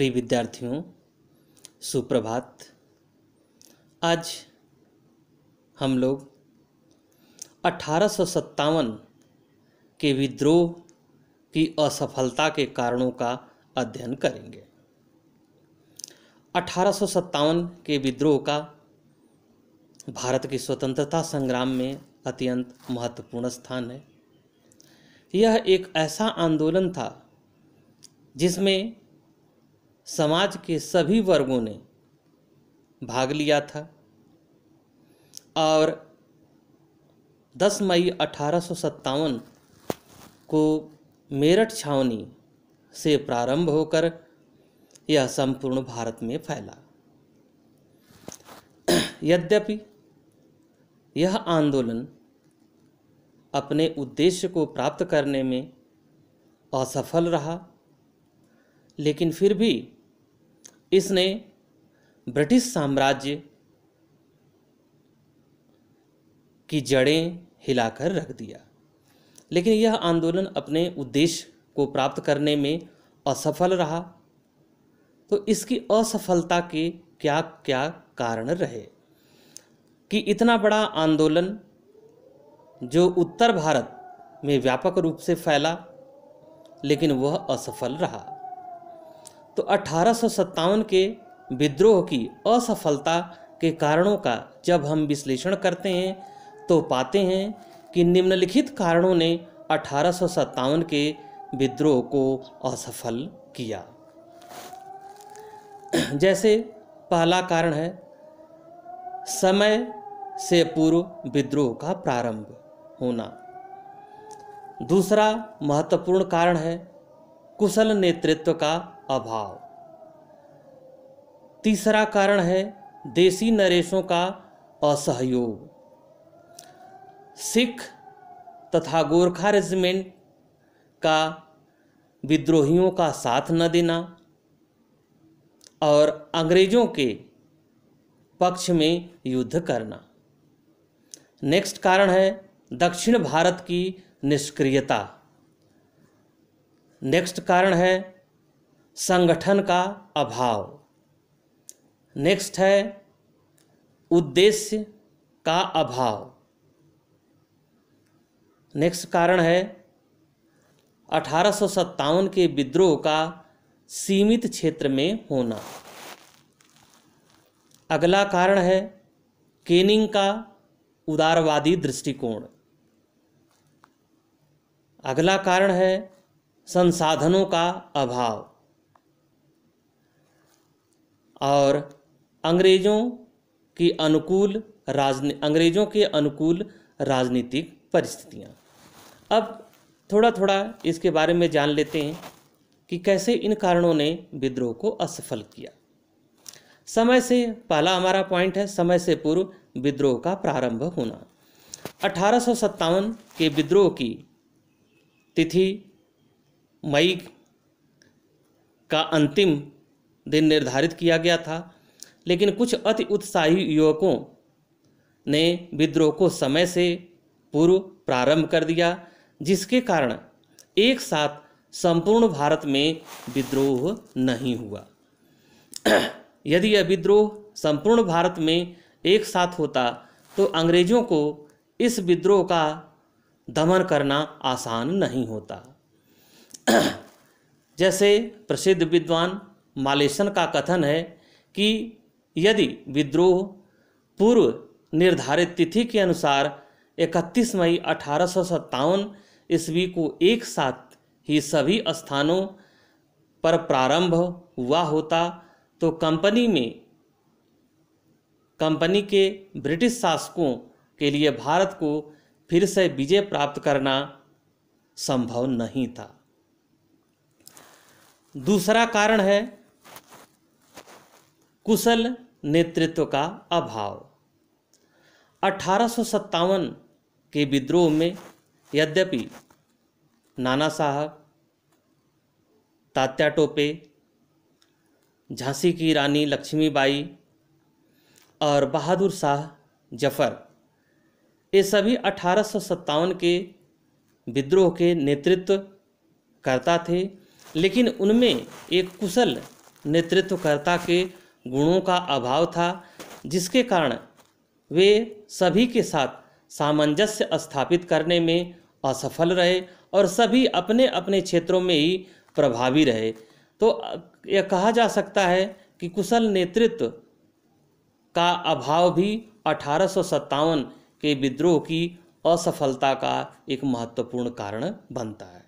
प्रिय विद्यार्थियों, सुप्रभात। आज हम लोग 1857 के विद्रोह की असफलता के कारणों का अध्ययन करेंगे। 1857 के विद्रोह का भारत की स्वतंत्रता संग्राम में अत्यंत महत्वपूर्ण स्थान है। यह एक ऐसा आंदोलन था जिसमें समाज के सभी वर्गों ने भाग लिया था और 10 मई 1857 को मेरठ छावनी से प्रारंभ होकर यह संपूर्ण भारत में फैला। यद्यपि यह आंदोलन अपने उद्देश्य को प्राप्त करने में असफल रहा, लेकिन फिर भी इसने ब्रिटिश साम्राज्य की जड़ें हिलाकर रख दिया। लेकिन यह आंदोलन अपने उद्देश्य को प्राप्त करने में असफल रहा, तो इसकी असफलता के क्या क्या कारण रहे कि इतना बड़ा आंदोलन जो उत्तर भारत में व्यापक रूप से फैला, लेकिन वह असफल रहा। तो 1857 के विद्रोह की असफलता के कारणों का जब हम विश्लेषण करते हैं तो पाते हैं कि निम्नलिखित कारणों ने 1857 के विद्रोह को असफल किया। जैसे पहला कारण है समय से पूर्व विद्रोह का प्रारंभ होना। दूसरा महत्वपूर्ण कारण है कुशल नेतृत्व का अभाव। तीसरा कारण है देसी नरेशों का असहयोग। सिख तथा गोरखा रेजिमेंट का विद्रोहियों का साथ न देना और अंग्रेजों के पक्ष में युद्ध करना। नेक्स्ट कारण है दक्षिण भारत की निष्क्रियता। नेक्स्ट कारण है संगठन का अभाव। नेक्स्ट है उद्देश्य का अभाव। नेक्स्ट कारण है 1857 के विद्रोह का सीमित क्षेत्र में होना। अगला कारण है केनिंग का उदारवादी दृष्टिकोण। अगला कारण है संसाधनों का अभाव और अंग्रेजों के अनुकूल राजनीतिक परिस्थितियां। अब थोड़ा थोड़ा इसके बारे में जान लेते हैं कि कैसे इन कारणों ने विद्रोह को असफल किया। समय से पहला हमारा पॉइंट है समय से पूर्व विद्रोह का प्रारंभ होना। 1857 के विद्रोह की तिथि मई का अंतिम दिन निर्धारित किया गया था, लेकिन कुछ अति उत्साही युवकों ने विद्रोह को समय से पूर्व प्रारंभ कर दिया, जिसके कारण एक साथ संपूर्ण भारत में विद्रोह नहीं हुआ। यदि यह विद्रोह संपूर्ण भारत में एक साथ होता तो अंग्रेजों को इस विद्रोह का दमन करना आसान नहीं होता। जैसे प्रसिद्ध विद्वान मालेसन का कथन है कि यदि विद्रोह पूर्व निर्धारित तिथि के अनुसार 31 मई 1857 ईस्वी को एक साथ ही सभी स्थानों पर प्रारंभ हुआ होता तो कंपनी के ब्रिटिश शासकों के लिए भारत को फिर से विजय प्राप्त करना संभव नहीं था। दूसरा कारण है कुशल नेतृत्व का अभाव। 1857 के विद्रोह में यद्यपि नाना साहब, तात्या टोपे, झांसी की रानी लक्ष्मीबाई और बहादुर शाह जफर, ये सभी 1857 के विद्रोह के नेतृत्व करता थे, लेकिन उनमें एक कुशल नेतृत्वकर्ता के गुणों का अभाव था, जिसके कारण वे सभी के साथ सामंजस्य स्थापित करने में असफल रहे और सभी अपने अपने क्षेत्रों में ही प्रभावी रहे। तो यह कहा जा सकता है कि कुशल नेतृत्व का अभाव भी 1857 के विद्रोह की असफलता का एक महत्वपूर्ण कारण बनता है।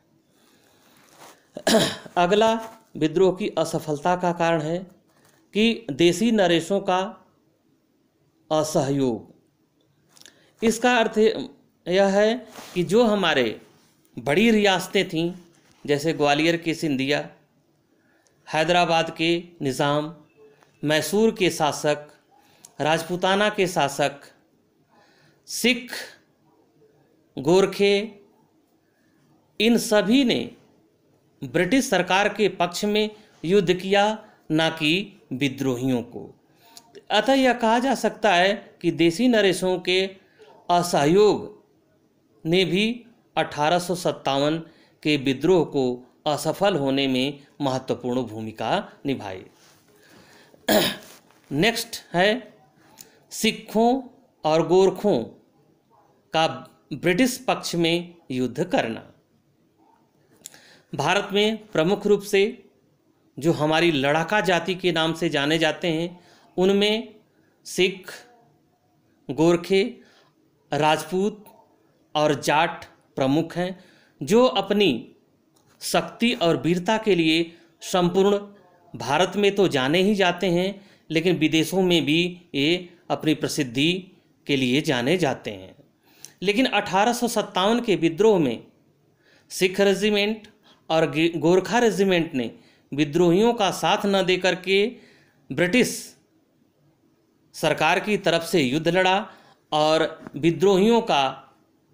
अगला विद्रोह की असफलता का कारण है कि देशी नरेशों का असहयोग। इसका अर्थ यह है कि जो हमारे बड़ी रियासतें थीं, जैसे ग्वालियर के सिंधिया, हैदराबाद के निज़ाम, मैसूर के शासक, राजपूताना के शासक, सिख, गोरखे, इन सभी ने ब्रिटिश सरकार के पक्ष में युद्ध किया, न कि विद्रोहियों को। अतः यह कहा जा सकता है कि देशी नरेशों के असहयोग ने भी 1857 के विद्रोह को असफल होने में महत्वपूर्ण भूमिका निभाई। नेक्स्ट है सिखों और गोरखों का ब्रिटिश पक्ष में युद्ध करना। भारत में प्रमुख रूप से जो हमारी लड़ाका जाति के नाम से जाने जाते हैं, उनमें सिख, गोरखे, राजपूत और जाट प्रमुख हैं, जो अपनी शक्ति और वीरता के लिए संपूर्ण भारत में तो जाने ही जाते हैं, लेकिन विदेशों में भी ये अपनी प्रसिद्धि के लिए जाने जाते हैं। लेकिन 1857 के विद्रोह में सिख रेजिमेंट और गोरखा रेजिमेंट ने विद्रोहियों का साथ न देकर के ब्रिटिश सरकार की तरफ से युद्ध लड़ा और विद्रोहियों का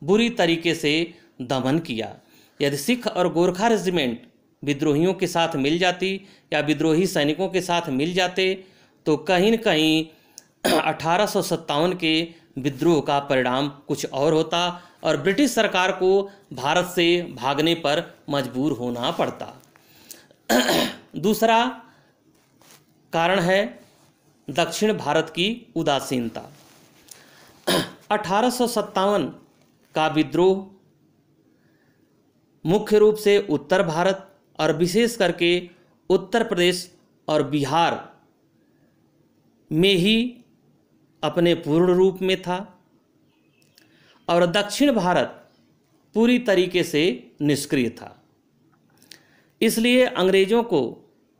बुरी तरीके से दमन किया। यदि सिख और गोरखा रेजिमेंट विद्रोहियों के साथ मिल जाती या विद्रोही सैनिकों के साथ मिल जाते, तो कहीं न कहीं 1857 के विद्रोह का परिणाम कुछ और होता और ब्रिटिश सरकार को भारत से भागने पर मजबूर होना पड़ता। दूसरा कारण है दक्षिण भारत की उदासीनता। 1857 का विद्रोह मुख्य रूप से उत्तर भारत और विशेष करके उत्तर प्रदेश और बिहार में ही अपने पूर्ण रूप में था और दक्षिण भारत पूरी तरीके से निष्क्रिय था। इसलिए अंग्रेजों को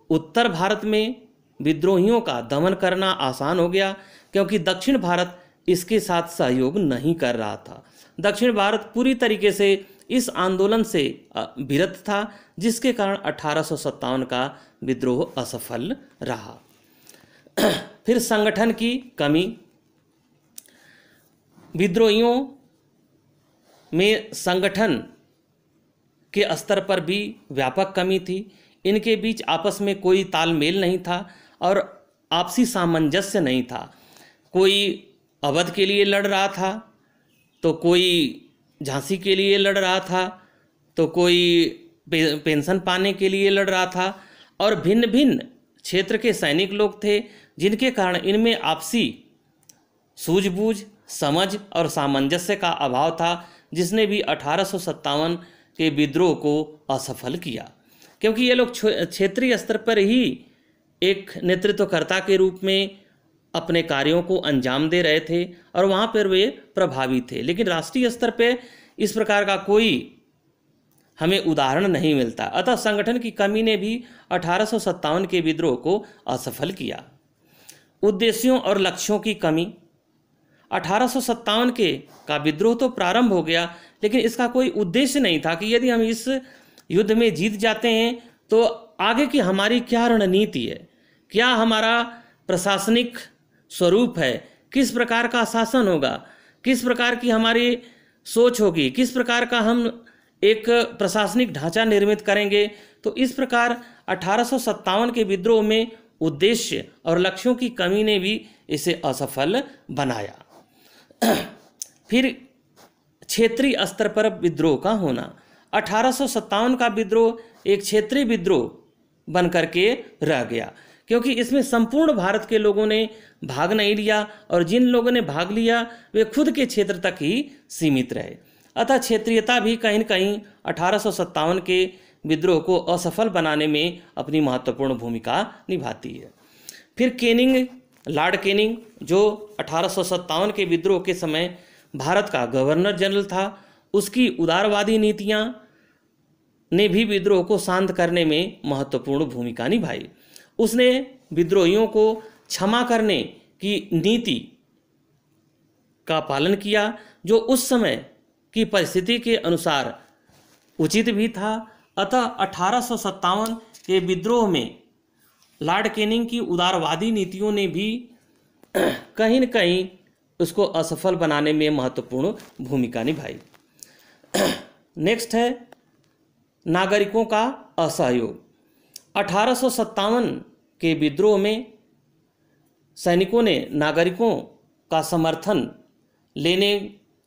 उत्तर भारत में विद्रोहियों का दमन करना आसान हो गया, क्योंकि दक्षिण भारत इसके साथ सहयोग नहीं कर रहा था। दक्षिण भारत पूरी तरीके से इस आंदोलन से विरत था, जिसके कारण 1857 का विद्रोह असफल रहा। फिर संगठन की कमी। विद्रोहियों में संगठन के स्तर पर भी व्यापक कमी थी। इनके बीच आपस में कोई तालमेल नहीं था और आपसी सामंजस्य नहीं था। कोई अवध के लिए लड़ रहा था, तो कोई झांसी के लिए लड़ रहा था, तो कोई पेंशन पाने के लिए लड़ रहा था और भिन्न भिन्न क्षेत्र के सैनिक लोग थे, जिनके कारण इनमें आपसी सूझबूझ, समझ और सामंजस्य का अभाव था, जिसने भी 1857 के विद्रोह को असफल किया। क्योंकि ये लोग क्षेत्रीय स्तर पर ही एक नेतृत्वकर्ता के रूप में अपने कार्यों को अंजाम दे रहे थे और वहाँ पर वे प्रभावी थे, लेकिन राष्ट्रीय स्तर पे इस प्रकार का कोई हमें उदाहरण नहीं मिलता। अतः संगठन की कमी ने भी 1857 के विद्रोह को असफल किया। उद्देश्यों और लक्ष्यों की कमी। 1857 के का विद्रोह तो प्रारंभ हो गया, लेकिन इसका कोई उद्देश्य नहीं था कि यदि हम इस युद्ध में जीत जाते हैं तो आगे की हमारी क्या रणनीति है, क्या हमारा प्रशासनिक स्वरूप है, किस प्रकार का शासन होगा, किस प्रकार की हमारी सोच होगी, किस प्रकार का हम एक प्रशासनिक ढांचा निर्मित करेंगे। तो इस प्रकार 1857 के विद्रोह में उद्देश्य और लक्ष्यों की कमी ने भी इसे असफल बनाया। फिर क्षेत्रीय स्तर पर विद्रोह का होना। 1857 का विद्रोह एक क्षेत्रीय विद्रोह बन करके रह गया, क्योंकि इसमें संपूर्ण भारत के लोगों ने भाग नहीं लिया और जिन लोगों ने भाग लिया वे खुद के क्षेत्र तक ही सीमित रहे। अतः क्षेत्रीयता भी कहीं न कहीं 1857 के विद्रोह को असफल बनाने में अपनी महत्वपूर्ण भूमिका निभाती है। फिर केनिंग, लॉर्ड केनिंग, जो 1857 के विद्रोह के समय भारत का गवर्नर जनरल था, उसकी उदारवादी नीतियां ने भी विद्रोह को शांत करने में महत्वपूर्ण भूमिका निभाई। उसने विद्रोहियों को क्षमा करने की नीति का पालन किया, जो उस समय की परिस्थिति के अनुसार उचित भी था। अतः 1857 के विद्रोह में लॉर्ड केनिंग की उदारवादी नीतियों ने भी कहीं न कहीं उसको असफल बनाने में महत्वपूर्ण भूमिका निभाई। नेक्स्ट है नागरिकों का असहयोग। 1857 के विद्रोह में सैनिकों ने नागरिकों का समर्थन लेने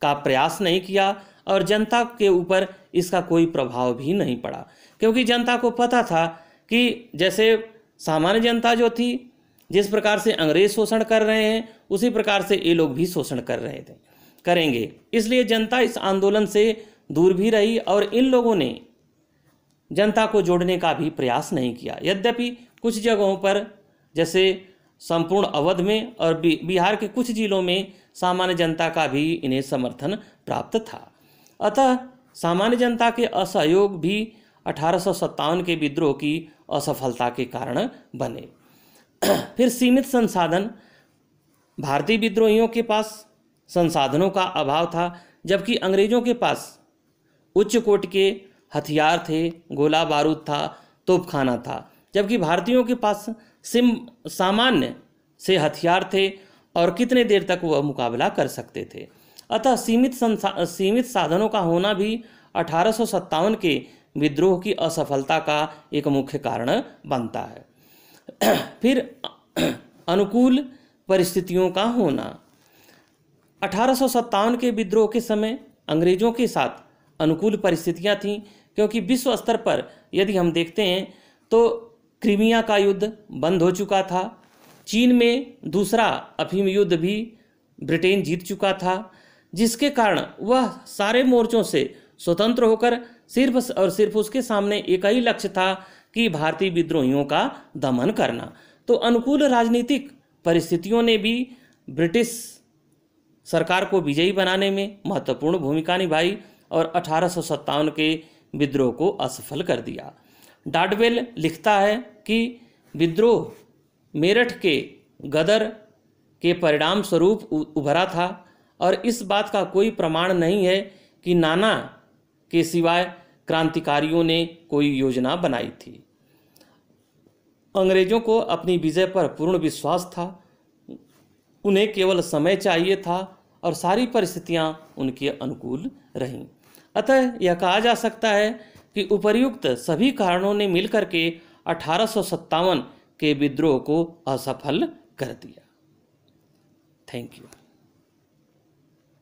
का प्रयास नहीं किया और जनता के ऊपर इसका कोई प्रभाव भी नहीं पड़ा, क्योंकि जनता को पता था कि जैसे सामान्य जनता जो थी, जिस प्रकार से अंग्रेज शोषण कर रहे हैं उसी प्रकार से ये लोग भी शोषण करेंगे। इसलिए जनता इस आंदोलन से दूर भी रही और इन लोगों ने जनता को जोड़ने का भी प्रयास नहीं किया। यद्यपि कुछ जगहों पर, जैसे संपूर्ण अवध में और बिहार के कुछ जिलों में, सामान्य जनता का भी इन्हें समर्थन प्राप्त था। अतः सामान्य जनता के असहयोग भी 1857 के विद्रोह की असफलता के कारण बने। फिर सीमित संसाधन। भारतीय विद्रोहियों के पास संसाधनों का अभाव था, जबकि अंग्रेजों के पास उच्च कोटि के हथियार थे, गोला बारूद था, तोपखाना था, जबकि भारतीयों के पास सामान्य से हथियार थे और कितने देर तक वह मुकाबला कर सकते थे। अतः सीमित साधनों का होना भी 1857 के विद्रोह की असफलता का एक मुख्य कारण बनता है। फिर अनुकूल परिस्थितियों का होना। 1857 के विद्रोह के समय अंग्रेजों के साथ अनुकूल परिस्थितियां थीं, क्योंकि विश्व स्तर पर यदि हम देखते हैं तो क्रीमिया का युद्ध बंद हो चुका था, चीन में दूसरा अफीम युद्ध भी ब्रिटेन जीत चुका था, जिसके कारण वह सारे मोर्चों से स्वतंत्र होकर सिर्फ और सिर्फ उसके सामने एक ही लक्ष्य था कि भारतीय विद्रोहियों का दमन करना। तो अनुकूल राजनीतिक परिस्थितियों ने भी ब्रिटिश सरकार को विजयी बनाने में महत्वपूर्ण भूमिका निभाई और 1857 के विद्रोह को असफल कर दिया। डाडवेल लिखता है कि विद्रोह मेरठ के गदर के परिणाम स्वरूप उभरा था और इस बात का कोई प्रमाण नहीं है कि नाना के सिवाय क्रांतिकारियों ने कोई योजना बनाई थी। अंग्रेजों को अपनी विजय पर पूर्ण विश्वास था, उन्हें केवल समय चाहिए था और सारी परिस्थितियां उनके अनुकूल रहीं। अतः यह कहा जा सकता है कि उपर्युक्त सभी कारणों ने मिलकर के 1857 के विद्रोह को असफल कर दिया। Thank you.